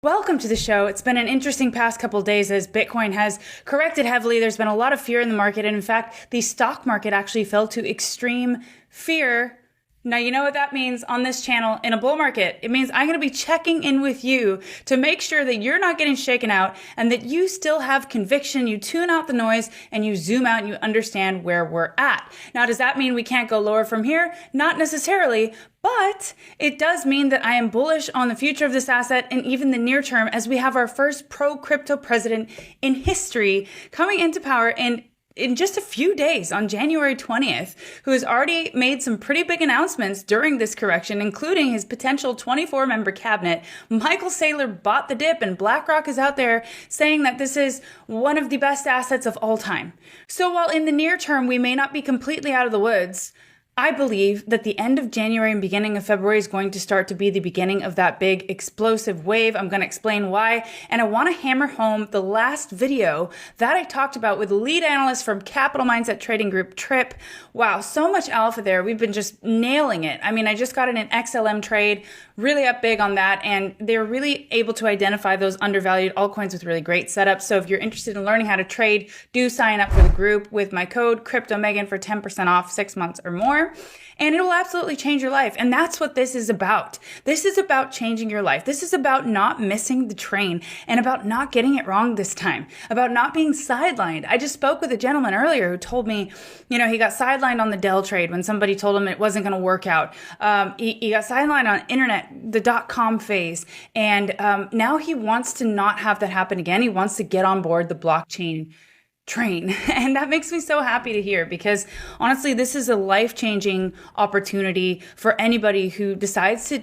Welcome to the show. It's been an interesting past couple of days as Bitcoin has corrected heavily. There's been a lot of fear in the market. And in fact, the stock market actually fell to extreme fear. Now, you know what that means on this channel in a bull market. It means I'm going to be checking in with you to make sure that you're not getting shaken out and that you still have conviction. You tune out the noise and you zoom out and you understand where we're at. Now, does that mean we can't go lower from here? Not necessarily. But it does mean that I am bullish on the future of this asset and even the near term as we have our first pro-crypto president in history coming into power in just a few days on January 20th, who has already made some pretty big announcements during this correction, including his potential 24-member cabinet. Michael Saylor bought the dip, and BlackRock is out there saying that this is one of the best assets of all time. So while in the near term we may not be completely out of the woods, I believe that the end of January and beginning of February is going to start to be the beginning of that big explosive wave. I'm going to explain why. And I want to hammer home the last video that I talked about with lead analyst from Capital Mindset Trading Group, Trip. Wow, so much alpha there. We've been just nailing it. I mean, I just got in an XLM trade, really up big on that. And they're really able to identify those undervalued altcoins with really great setups. So if you're interested in learning how to trade, do sign up for the group with my code CryptoMegan for 10% off 6 months or more. And it will absolutely change your life. And that's what this is about. This is about changing your life. This is about not missing the train and about not getting it wrong this time, about not being sidelined. I just spoke with a gentleman earlier who told me, he got sidelined on the Dell trade when somebody told him it wasn't going to work out. He got sidelined on internet, the .com phase. And now he wants to not have that happen again. He wants to get on board the blockchain train. And that makes me so happy to hear because honestly, this is a life-changing opportunity for anybody who decides to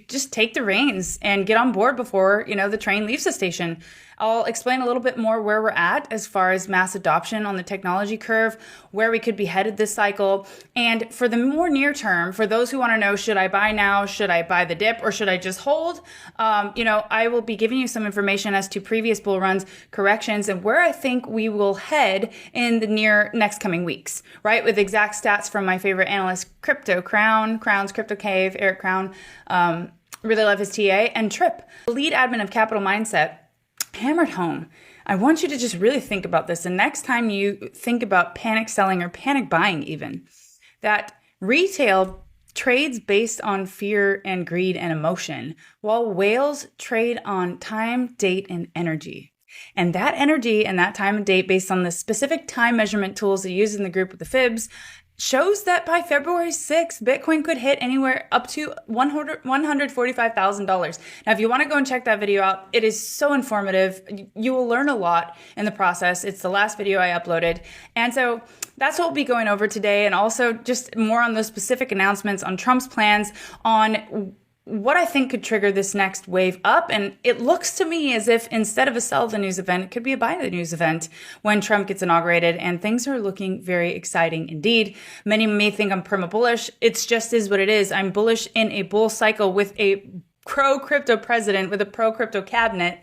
just take the reins and get on board before, the train leaves the station. I'll explain a little bit more where we're at as far as mass adoption on the technology curve, where we could be headed this cycle. And for the more near term, for those who want to know, should I buy now? Should I buy the dip or should I just hold? I will be giving you some information as to previous bull runs, corrections, and where I think we will head in the next coming weeks, right? With exact stats from my favorite analyst, Crypto Crown, Crown's Crypto Cave, Eric Crown, really love his TA, and Trip, the lead admin of Capital Mindset, hammered home. I want you to just really think about this. The next time you think about panic selling or panic buying even, that retail trades based on fear and greed and emotion, while whales trade on time, date, and energy. And that energy and that time and date based on the specific time measurement tools they use in the group with the fibs shows that by February 6th, Bitcoin could hit anywhere up to $145,000. Now, if you want to go and check that video out, it is so informative. You will learn a lot in the process. It's the last video I uploaded. And so that's what we'll be going over today. And also just more on those specific announcements on Trump's plans on what I think could trigger this next wave up. And it looks to me as if instead of a sell the news event, it could be a buy the news event when Trump gets inaugurated, and things are looking very exciting indeed. Many may think I'm perma bullish. It's just is what it is. I'm bullish in a bull cycle with a pro-crypto president, with a pro-crypto cabinet.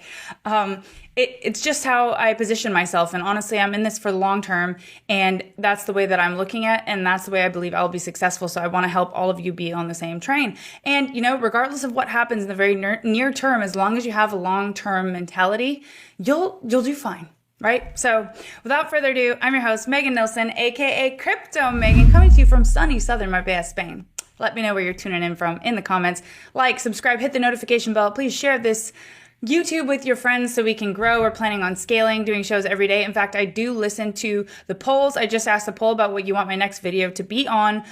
It's just how I position myself. And honestly, I'm in this for the long term. And that's the way that I'm looking at. And that's the way I believe I'll be successful. So I want to help all of you be on the same train. And, regardless of what happens in the very near term, as long as you have a long-term mentality, you'll do fine. Right? So without further ado, I'm your host, Megan Nilsson, aka Crypto Megan, coming to you from sunny southern Marbella, Spain. Let me know where you're tuning in from in the comments. Like, subscribe, hit the notification bell. Please share this YouTube with your friends so we can grow. We're planning on scaling, doing shows every day. In fact, I do listen to the polls. I just asked a poll about what you want my next video to be on.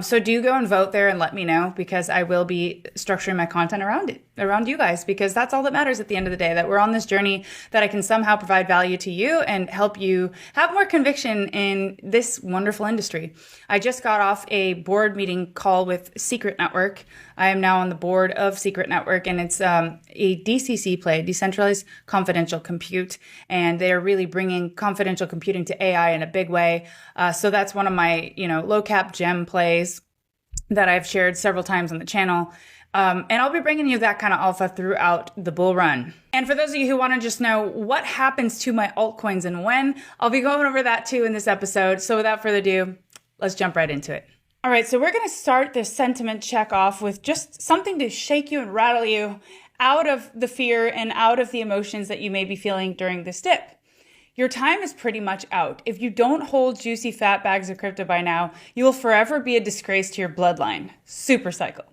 So do go and vote there and let me know, because I will be structuring my content around you guys, because that's all that matters at the end of the day, that we're on this journey, that I can somehow provide value to you and help you have more conviction in this wonderful industry. I just got off a board meeting call with Secret Network. I am now on the board of Secret Network, and it's a DCC play, Decentralized Confidential Compute, and they're really bringing confidential computing to AI in a big way. So that's one of my, low cap gem plays that I've shared several times on the channel. And I'll be bringing you that kind of alpha throughout the bull run. And for those of you who want to just know what happens to my altcoins and when, I'll be going over that too in this episode. So without further ado, let's jump right into it. All right, so we're going to start this sentiment check off with just something to shake you and rattle you out of the fear and out of the emotions that you may be feeling during this dip. Your time is pretty much out. If you don't hold juicy fat bags of crypto by now, you will forever be a disgrace to your bloodline. Super cycle.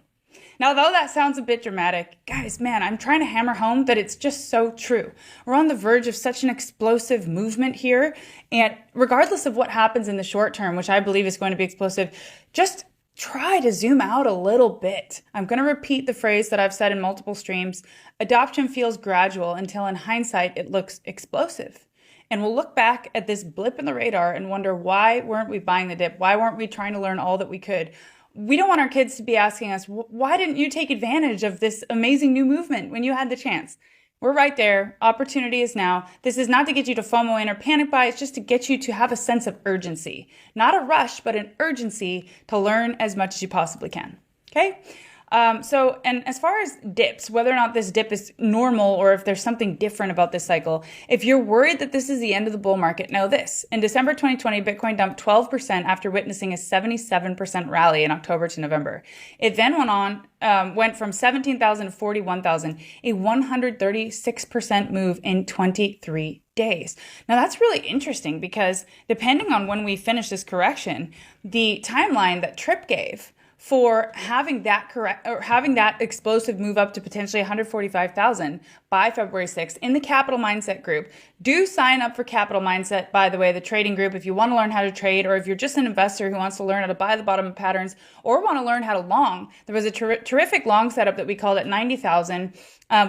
Now, though that sounds a bit dramatic, guys, man, I'm trying to hammer home that it's just so true. We're on the verge of such an explosive movement here. And regardless of what happens in the short term, which I believe is going to be explosive, just try to zoom out a little bit. I'm going to repeat the phrase that I've said in multiple streams. Adoption feels gradual until in hindsight, it looks explosive. And we'll look back at this blip in the radar and wonder, why weren't we buying the dip? Why weren't we trying to learn all that we could? We don't want our kids to be asking us, why didn't you take advantage of this amazing new movement when you had the chance? We're right there. Opportunity is now. This is not to get you to FOMO in or panic buy. It's just to get you to have a sense of urgency. Not a rush, but an urgency to learn as much as you possibly can. Okay? And as far as dips, whether or not this dip is normal or if there's something different about this cycle, if you're worried that this is the end of the bull market, know this. In December 2020, Bitcoin dumped 12% after witnessing a 77% rally in October to November. It then went from 17,000 to 41,000, a 136% move in 23 days. Now that's really interesting because depending on when we finish this correction, the timeline that Tripp gave for having that explosive move up to potentially 145,000 by February 6th in the Capital Mindset group. Do sign up for Capital Mindset, by the way, the trading group, if you want to learn how to trade, or if you're just an investor who wants to learn how to buy the bottom of patterns or want to learn how to long. There was a terrific long setup that we called at 90,000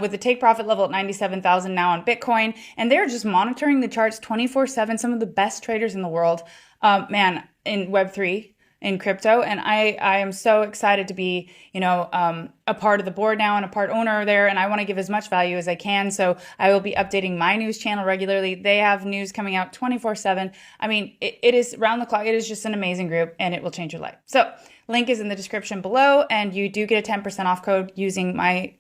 with the take profit level at 97,000 now on Bitcoin. And they're just monitoring the charts 24/7, some of the best traders in the world, in Web3. In crypto. And I am so excited to be, a part of the board now and a part owner there. And I want to give as much value as I can. So I will be updating my news channel regularly. They have news coming out 24/7. I mean, it is round the clock. It is just an amazing group and it will change your life. So link is in the description below and you do get a 10% off code using my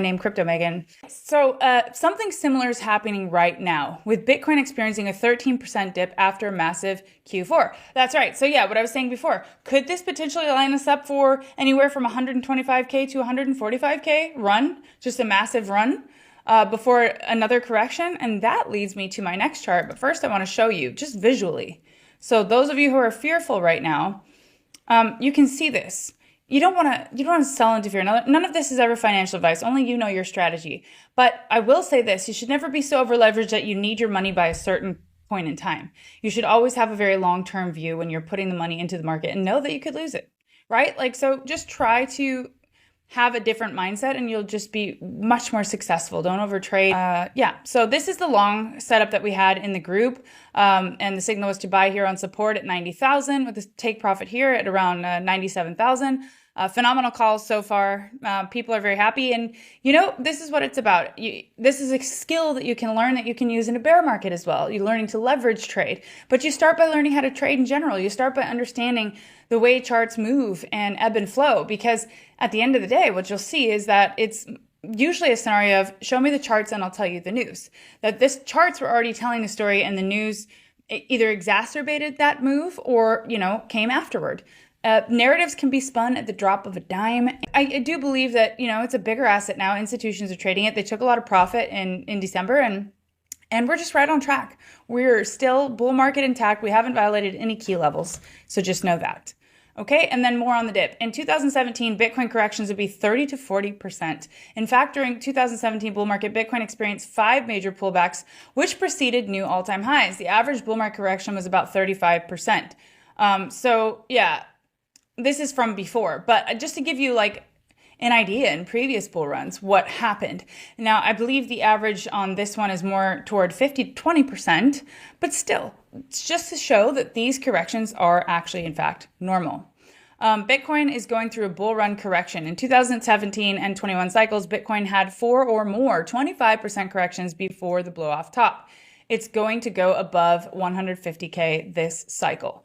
name, Crypto Megan. So something similar is happening right now with Bitcoin experiencing a 13% dip after a massive Q4. That's right. So yeah, what I was saying before, could this potentially line us up for anywhere from 125K to 145K run, just a massive run before another correction? And that leads me to my next chart. But first I want to show you just visually. So those of you who are fearful right now, you can see this. You don't want to sell into fear. None of this is ever financial advice. Only you know your strategy. But I will say this, you should never be so over leveraged that you need your money by a certain point in time. You should always have a very long-term view when you're putting the money into the market and know that you could lose it, right? So just try to have a different mindset and you'll just be much more successful. Don't overtrade. So this is the long setup that we had in the group. And the signal was to buy here on support at 90,000 with the take profit here at around 97,000. Phenomenal calls so far. People are very happy. And, this is what it's about. This is a skill that you can learn that you can use in a bear market as well. You're learning to leverage trade. But you start by learning how to trade in general. You start by understanding the way charts move and ebb and flow. Because at the end of the day, what you'll see is that it's usually a scenario of show me the charts and I'll tell you the news. That this charts were already telling the story and the news either exacerbated that move or, came afterward. Narratives can be spun at the drop of a dime. I do believe that, it's a bigger asset now. Institutions are trading it. They took a lot of profit in December and we're just right on track. We're still bull market intact. We haven't violated any key levels. So just know that. Okay, and then more on the dip. In 2017, Bitcoin corrections would be 30 to 40%. In fact, during 2017 bull market, Bitcoin experienced 5 major pullbacks, which preceded new all-time highs. The average bull market correction was about 35%. This is from before, but just to give you an idea in previous bull runs, what happened. Now, I believe the average on this one is more toward 50 to 20%, but still, it's just to show that these corrections are actually, in fact, normal. Bitcoin is going through a bull run correction. In 2017 and 21 cycles, Bitcoin had 4 or more 25% corrections before the blow off top. It's going to go above 150K this cycle.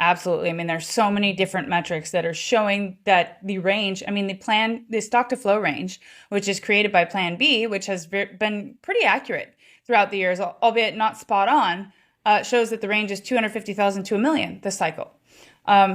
Absolutely. I mean, there's so many different metrics that are showing that the range, the stock to flow range, which is created by Plan B, which has been pretty accurate throughout the years, albeit not spot on, shows that the range is 250,000 to 1 million this cycle.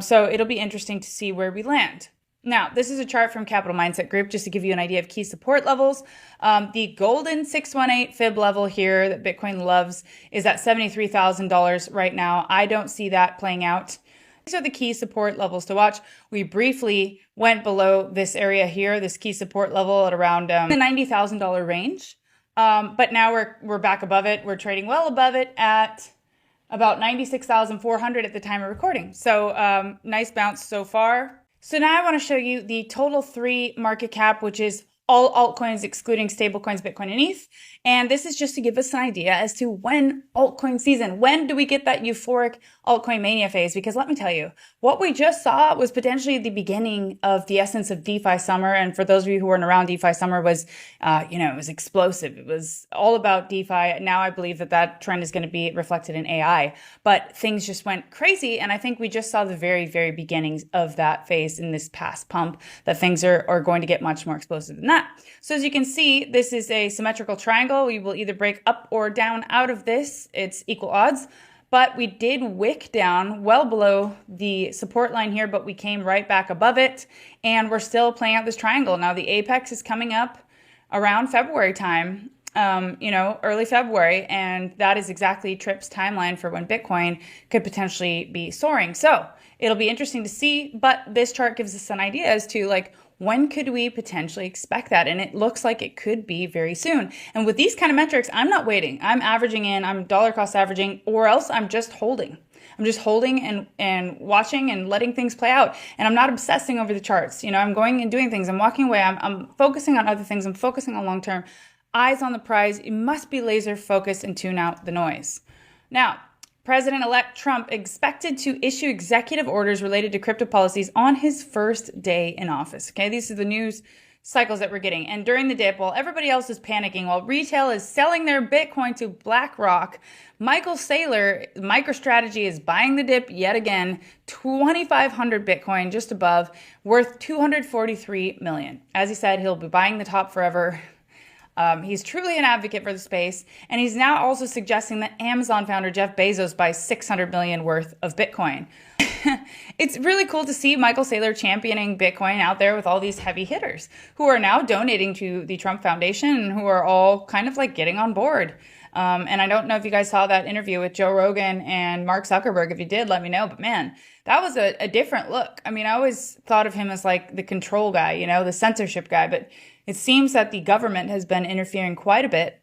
So it'll be interesting to see where we land. Now, this is a chart from Capital Mindset Group, just to give you an idea of key support levels. The golden 618 fib level here that Bitcoin loves is at $73,000 right now. I don't see that playing out. These are the key support levels to watch. We briefly went below this area here, this key support level at around the $90,000 range. But now we're back above it. We're trading well above it at about 96,400 at the time of recording. So nice bounce so far. So now I want to show you the total 3 market cap, which is all altcoins excluding stablecoins, Bitcoin, and ETH. And this is just to give us an idea as to when altcoin season, when do we get that euphoric altcoin mania phase? Because let me tell you, what we just saw was potentially the beginning of the essence of DeFi summer. And for those of you who weren't around, DeFi summer was, it was explosive. It was all about DeFi. Now I believe that trend is going to be reflected in AI, but things just went crazy. And I think we just saw the very, very beginnings of that phase in this past pump, that things are going to get much more explosive than that. So as you can see, this is a symmetrical triangle. We will either break up or down out of this. It's equal odds, but we did wick down well below the support line here, but we came right back above it, and we're still playing out this triangle. Now the apex is coming up around February time, early February, and that is exactly Tripp's timeline for when Bitcoin could potentially be soaring. So it'll be interesting to see, but this chart gives us an idea as to when could we potentially expect that? And it looks like it could be very soon. And with these kind of metrics, I'm not waiting. I'm averaging in, I'm dollar cost averaging, or else I'm just holding. I'm just holding and watching and letting things play out. And I'm not obsessing over the charts. I'm going and doing things. I'm walking away. I'm focusing on other things. I'm focusing on long-term. Eyes on the prize. You must be laser focused and tune out the noise. Now, President-elect Trump expected to issue executive orders related to crypto policies on his first day in office. Okay, these are the news cycles that we're getting. And during the dip, while everybody else is panicking, while retail is selling their Bitcoin to BlackRock, Michael Saylor, MicroStrategy, is buying the dip yet again, 2,500 Bitcoin just above, worth $243 million. As he said, he'll be buying the top forever. He's truly an advocate for the space, and he's now also suggesting that Amazon founder Jeff Bezos buy $600 million worth of Bitcoin. It's really cool to see Michael Saylor championing Bitcoin out there with all these heavy hitters who are now donating to the Trump Foundation and who are all kind of getting on board. And I don't know if you guys saw that interview with Joe Rogan and Mark Zuckerberg. If you did, let me know. But man, that was a different look. I mean, I always thought of him as the control guy, the censorship guy, but it seems that the government has been interfering quite a bit.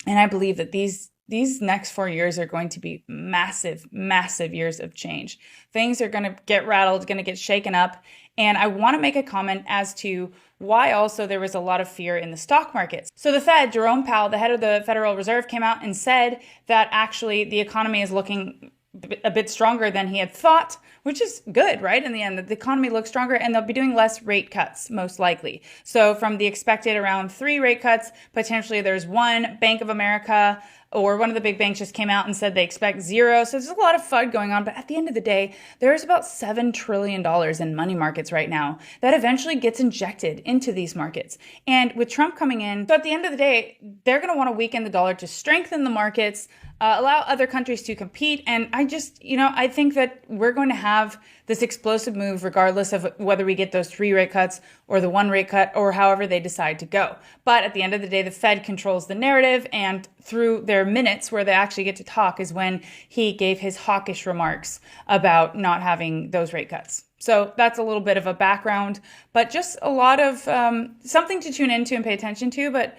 And I believe that these next 4 years are going to be massive, massive years of change. Things are going to get rattled, going to get shaken up. And I want to make a comment as to why also there was a lot of fear in the stock markets. So the Fed, Jerome Powell, the head of the Federal Reserve, came out and said that actually the economy is looking a bit stronger than he had thought, which is good, right? In the end, the economy looks stronger, and they'll be doing less rate cuts, most likely. So from the expected around 3 rate cuts, potentially there's 1. Bank of America or one of the big banks just came out and said they expect 0. So there's a lot of FUD going on. But at the end of the day, there's about $7 trillion in money markets right now that eventually gets injected into these markets. And with Trump coming in, so at the end of the day, they're going to want to weaken the dollar to strengthen the markets, allow other countries to compete. And I just, I think that we're going to have this explosive move regardless of whether we get those 3 rate cuts or the 1 rate cut or however they decide to go. But at the end of the day, the Fed controls the narrative, and through their minutes where they actually get to talk is when he gave his hawkish remarks about not having those rate cuts. So that's a little bit of a background, but just a lot of something to tune into and pay attention to, but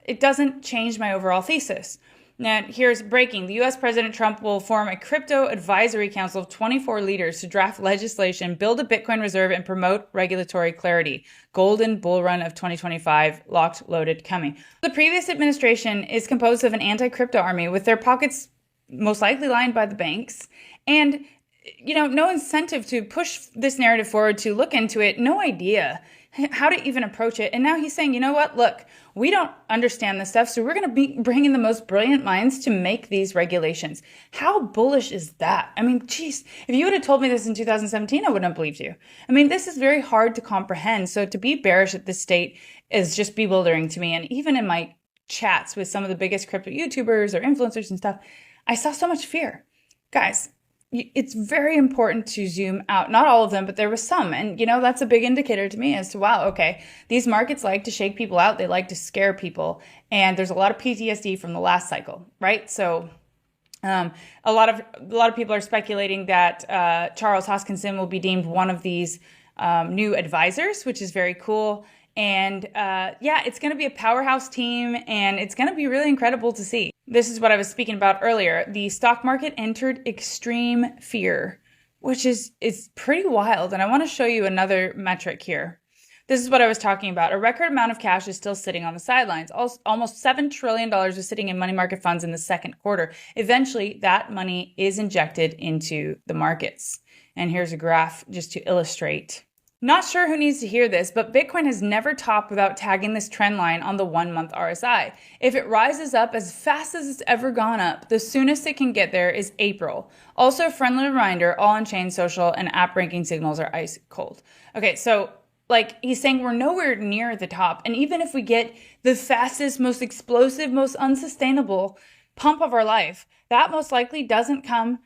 it doesn't change my overall thesis. Now, here's breaking. The U.S. President Trump will form a crypto advisory council of 24 leaders to draft legislation, build a Bitcoin reserve, and promote regulatory clarity. Golden bull run of 2025, locked, loaded, coming. The previous administration is composed of an anti-crypto army with their pockets most likely lined by the banks, and no incentive to push this narrative forward, to look into it, no idea how to even approach it. And now he's saying, you know what, look, we don't understand this stuff, so we're going to be bringing the most brilliant minds to make these regulations. How bullish is that? I mean, geez, if you would have told me this in 2017, I wouldn't have believed you. I mean, this is very hard to comprehend. So to be bearish at this state is just bewildering to me. And even in my chats with some of the biggest crypto YouTubers or influencers and stuff, I saw so much fear. Guys, it's very important to zoom out. Not all of them, but there was some. And, that's a big indicator to me as to, wow, okay, these markets like to shake people out. They like to scare people. And there's a lot of PTSD from the last cycle, right? So a lot of people are speculating that Charles Hoskinson will be deemed one of these new advisors, which is very cool. And it's going to be a powerhouse team, and it's going to be really incredible to see. This is what I was speaking about earlier. The stock market entered extreme fear, which is pretty wild. And I want to show you another metric here. This is what I was talking about. A record amount of cash is still sitting on the sidelines. Almost $7 trillion was sitting in money market funds in the second quarter. Eventually, that money is injected into the markets. And here's a graph just to illustrate. Not sure who needs to hear this, but Bitcoin has never topped without tagging this trend line on the 1-month RSI. If it rises up as fast as it's ever gone up, the soonest it can get there is April. Also, a friendly reminder, all on-chain social and app ranking signals are ice cold. Okay, so he's saying we're nowhere near the top. And even if we get the fastest, most explosive, most unsustainable pump of our life, that most likely doesn't come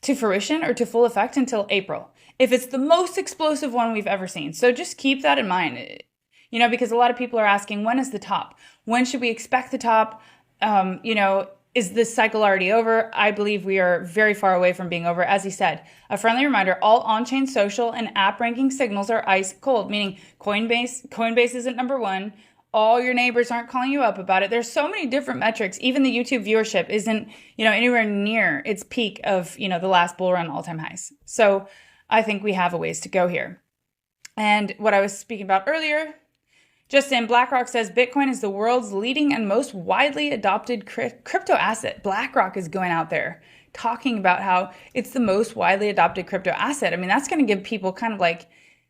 to fruition or to full effect until April, if it's the most explosive one we've ever seen. So just keep that in mind, because a lot of people are asking, when is the top? When should we expect the top? Is this cycle already over? I believe we are very far away from being over. As he said, a friendly reminder, all on-chain social and app ranking signals are ice cold, meaning Coinbase isn't number one. All your neighbors aren't calling you up about it. There's so many different metrics. Even the YouTube viewership isn't, anywhere near its peak of, the last bull run all-time highs. So I think we have a ways to go here. And what I was speaking about earlier, just in, BlackRock says Bitcoin is the world's leading and most widely adopted crypto asset. BlackRock is going out there talking about how it's the most widely adopted crypto asset. I mean, that's going to give people kind of like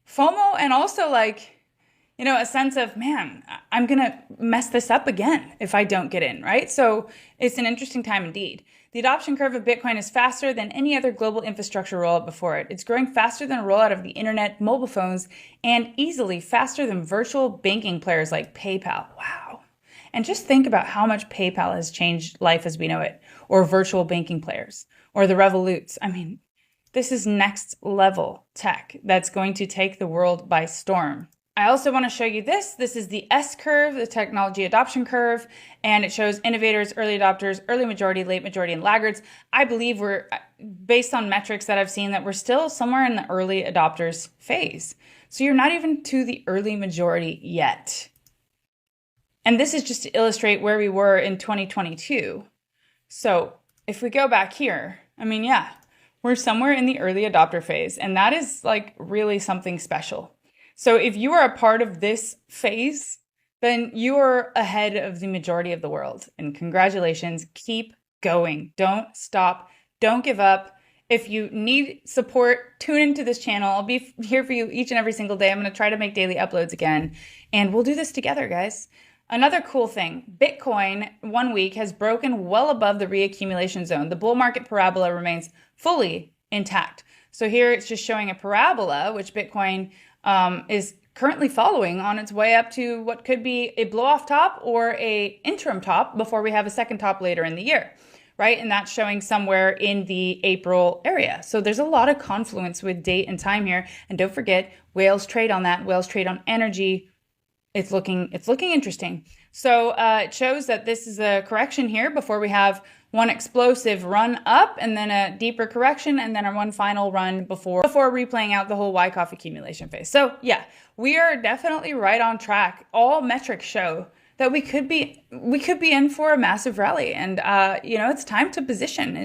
FOMO, and also a sense of, man, I'm going to mess this up again if I don't get in, right? So it's an interesting time indeed. The adoption curve of Bitcoin is faster than any other global infrastructure rollout before it. It's growing faster than a rollout of the internet, mobile phones, and easily faster than virtual banking players like PayPal. Wow. And just think about how much PayPal has changed life as we know it, or virtual banking players, or the Revoluts. I mean, this is next level tech that's going to take the world by storm. I also want to show you this. This is the S curve, the technology adoption curve, and it shows innovators, early adopters, early majority, late majority, and laggards. I believe we're, based on metrics that I've seen, that we're still somewhere in the early adopters phase. So you're not even to the early majority yet. And this is just to illustrate where we were in 2022. So if we go back here, we're somewhere in the early adopter phase, and that is really something special. So if you are a part of this phase, then you are ahead of the majority of the world. And congratulations, keep going. Don't stop. Don't give up. If you need support, tune into this channel. I'll be here for you each and every single day. I'm going to try to make daily uploads again. And we'll do this together, guys. Another cool thing, Bitcoin 1 week has broken well above the reaccumulation zone. The bull market parabola remains fully intact. So here it's just showing a parabola, which Bitcoin is currently following on its way up to what could be a blow-off top or a interim top before we have a second top later in the year, right? And that's showing somewhere in the April area. So there's a lot of confluence with date and time here. And don't forget, whales trade on that. Whales trade on energy. It's looking interesting. So it shows that this is a correction here before we have one explosive run up and then a deeper correction and then our one final run before replaying out the whole Wyckoff accumulation phase. So yeah, we are definitely right on track. All metrics show that we could be in for a massive rally, and it's time to position.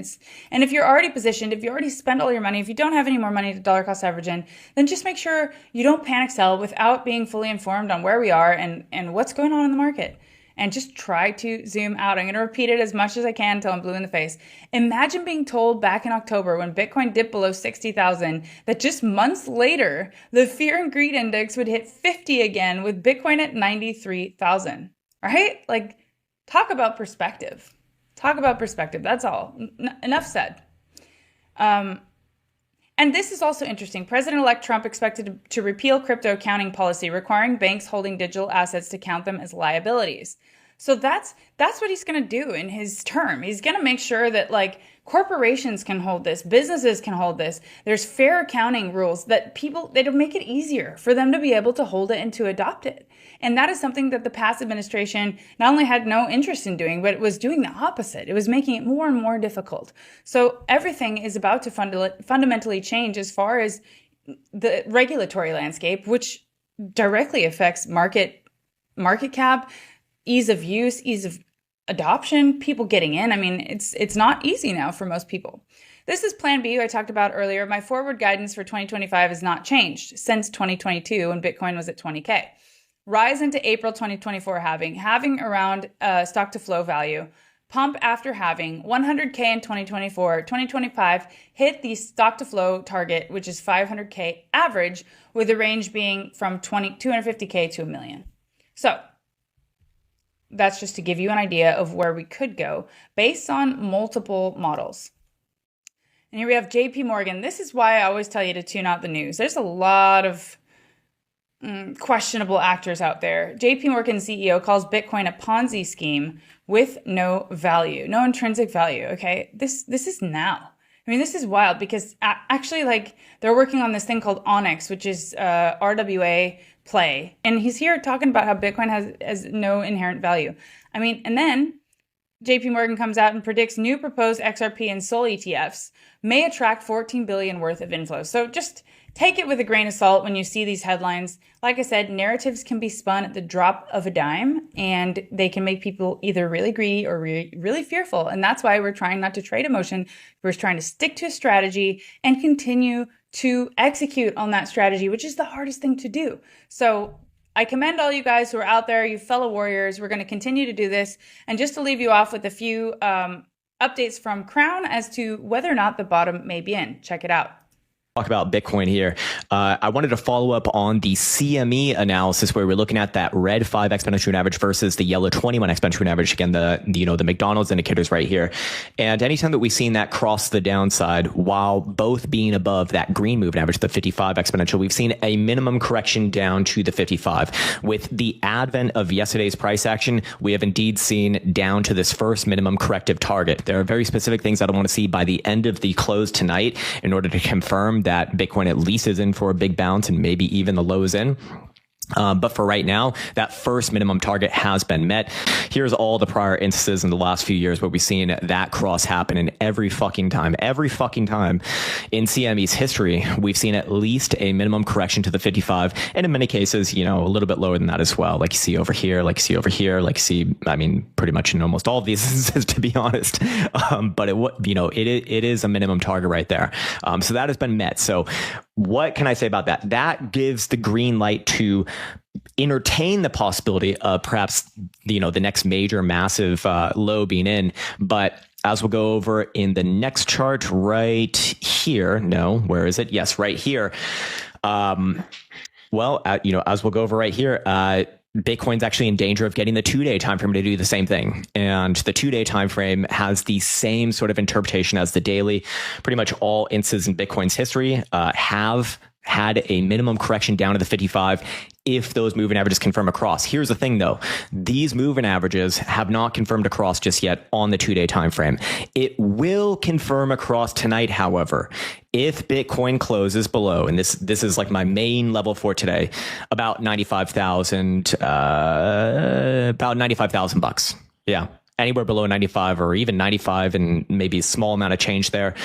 And if you're already positioned, if you already spent all your money, if you don't have any more money to dollar cost average in, then just make sure you don't panic sell without being fully informed on where we are and what's going on in the market. And just try to zoom out. I'm going to repeat it as much as I can until I'm blue in the face. Imagine being told back in October when Bitcoin dipped below 60,000 that just months later, the fear and greed index would hit 50 again with Bitcoin at 93,000, right? Talk about perspective. Talk about perspective. That's all. Enough said. And this is also interesting. President-elect Trump expected to repeal crypto accounting policy requiring banks holding digital assets to count them as liabilities. So that's what he's going to do in his term. He's going to make sure that like corporations can hold this, businesses can hold this. There's fair accounting rules that they'll make it easier for them to be able to hold it and to adopt it. And that is something that the past administration not only had no interest in doing, but it was doing the opposite. It was making it more and more difficult. So everything is about to fundamentally change as far as the regulatory landscape, which directly affects market cap, ease of use, ease of adoption, people getting in. I mean, it's not easy now for most people. This is Plan B, who I talked about earlier. My forward guidance for 2025 has not changed since 2022 when Bitcoin was at 20K. Rise into April 2024 having around stock to flow value. Pump after halving, 100K in 2024, 2025, hit the stock to flow target, which is 500K average, with the range being from 250K to $1 million. So that's just to give you an idea of where we could go based on multiple models. And here we have JP Morgan. This is why I always tell you to tune out the news. There's a lot of questionable actors out there. JP Morgan CEO calls Bitcoin a Ponzi scheme with no value, no intrinsic value. Okay, this is now. I mean, this is wild because actually, like, they're working on this thing called Onyx, which is RWA play, and he's here talking about how Bitcoin has no inherent value. I mean, and then JP Morgan comes out and predicts new proposed XRP and SOL ETFs may attract 14 billion worth of inflows. So just take it with a grain of salt when you see these headlines. Like I said, narratives can be spun at the drop of a dime, and they can make people either really greedy or really fearful. And that's why we're trying not to trade emotion. We're trying to stick to a strategy and continue to execute on that strategy, which is the hardest thing to do. So I commend all you guys who are out there, you fellow warriors. We're going to continue to do this. And just to leave you off with a few updates from Crown as to whether or not the bottom may be in. Check it out. Talk about Bitcoin here. I wanted to follow up on the CME analysis where we're looking at that red 5 exponential moving average versus the yellow 21 exponential moving average. Again, the McDonald's indicators right here. And anytime that we've seen that cross the downside while both being above that green moving average, the 55 exponential, we've seen a minimum correction down to the 55. With the advent of yesterday's price action, we have indeed seen down to this first minimum corrective target. There are very specific things that I want to see by the end of the close tonight in order to confirm that Bitcoin at least is in for a big bounce and maybe even the lows in. But for right now, that first minimum target has been met. Here's all the prior instances in the last few years where we've seen that cross happen, and every fucking time in CME's history, we've seen at least a minimum correction to the 55, and in many cases, a little bit lower than that as well. Like you see over here, I mean, pretty much in almost all of these instances, to be honest. But it is a minimum target right there. So that has been met. So what can I say about that? That gives the green light to entertain the possibility of perhaps, the next major massive low being in. But as we'll go over in the next chart right here, where is it? Yes, right here. As we'll go over right here, Bitcoin's actually in danger of getting the 2-day time frame to do the same thing. And the 2-day time frame has the same sort of interpretation as the daily. Pretty much all instances in Bitcoin's history have had a minimum correction down to the 55 if those moving averages confirm across. Here's the thing though, these moving averages have not confirmed across just yet on the 2-day time frame. It will confirm across tonight, however, if Bitcoin closes below, and this is like my main level for today, about 95,000 bucks. Yeah. Anywhere below 95 or even 95 and maybe a small amount of change there,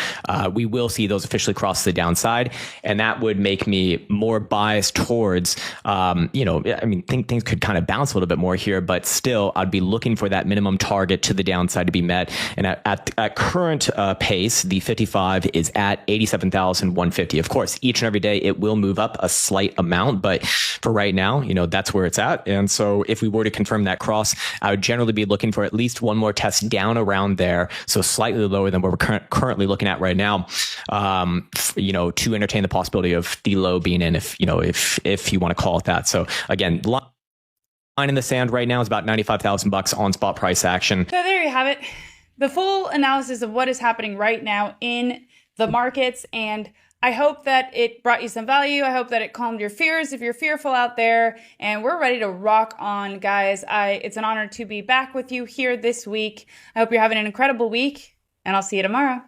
we will see those officially cross the downside. And that would make me more biased towards, things could kind of bounce a little bit more here, but still I'd be looking for that minimum target to the downside to be met. And at current pace, the 55 is at 87,150. Of course, each and every day it will move up a slight amount, but for right now, that's where it's at. And so if we were to confirm that cross, I would generally be looking for at least one more test down around there, so slightly lower than what we're currently looking at right now, to entertain the possibility of the low being in, if you want to call it that. So again, line in the sand right now is about 95,000 bucks on spot price action. So there you have it, the full analysis of what is happening right now in the markets. And I hope that it brought you some value. I hope that it calmed your fears if you're fearful out there. And we're ready to rock on, guys. It's an honor to be back with you here this week. I hope you're having an incredible week, and I'll see you tomorrow.